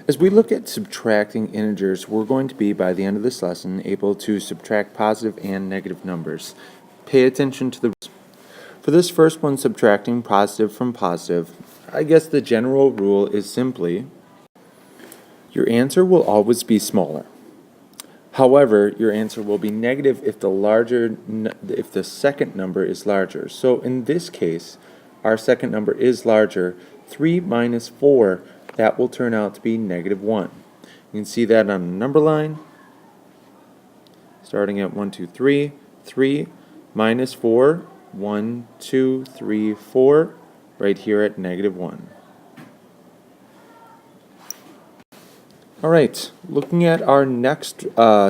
As we look at subtracting integers, we're going to be, by the end of this lesson, able to subtract positive and negative numbers. Pay attention to the rules. For this first one, subtracting positive from positive, I guess the general rule is simply your answer will always be smaller. However, your answer will be negative if the second number is larger. So in this case, our second number is larger. 3 minus 4, that will turn out to be negative 1. You can see that on the number line, starting at 1, 2, 3. 3 minus 4, 1, 2, 3, 4, right here at negative 1. All right, looking at our next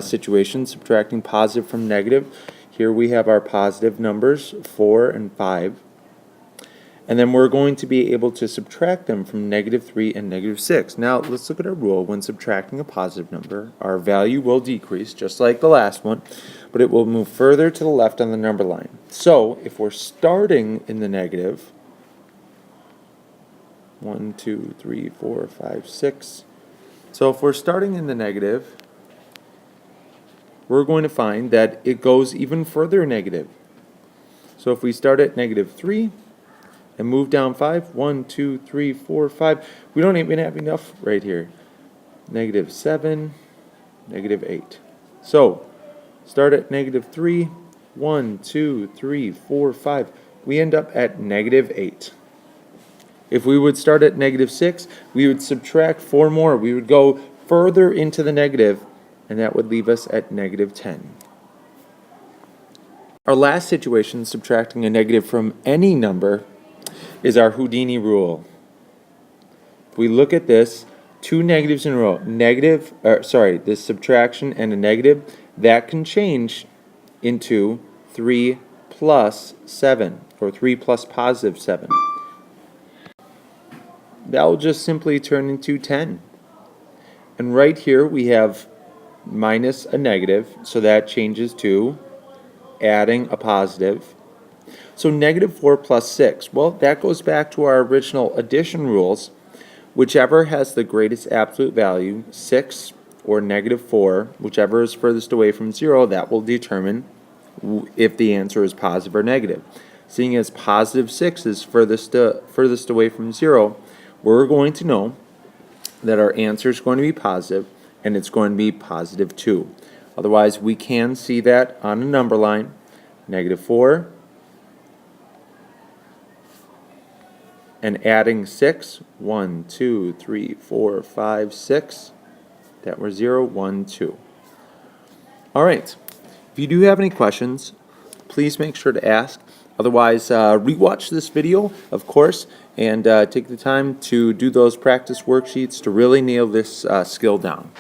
situation, subtracting positive from negative. Here we have our positive numbers, 4 and 5. And then we're going to be able to subtract them from negative 3 and negative 6. Now, let's look at our rule. When subtracting a positive number, our value will decrease, just like the last one, but it will move further to the left on the number line. So, if we're starting in the negative, 1, 2, 3, 4, 5, 6. So if we're starting in the negative, we're going to find that it goes even further negative. So if we start at negative 3 and move down 5, 1, 2, 3, 4, 5, we don't even have enough right here. Negative 7, negative 8. So start at negative 3, 1, 2, 3, 4, 5. We end up at negative 8. If we would start at negative 6, we would subtract 4 more. We would go further into the negative, and that would leave us at negative 10. Our last situation, subtracting a negative from any number, is our Houdini rule. If we look at this, 2 negatives in a row, this subtraction and a negative, that can change into 3 plus 7, or 3 plus positive 7. That will just simply turn into 10. And right here we have minus a negative, so that changes to adding a positive. So negative 4 plus 6, well, that goes back to our original addition rules. Whichever has the greatest absolute value, 6 or negative 4, whichever is furthest away from 0, that will determine if the answer is positive or negative. Seeing as positive 6 is furthest away from 0, we're going to know that our answer is going to be positive, and it's going to be positive 2. Otherwise, we can see that on a number line, negative 4, and adding 6, 1, 2, 3, 4, 5, 6, that were 0, 1, 2. All right, if you do have any questions, please make sure to ask. Otherwise, rewatch this video, of course, and take the time to do those practice worksheets to really nail this skill down.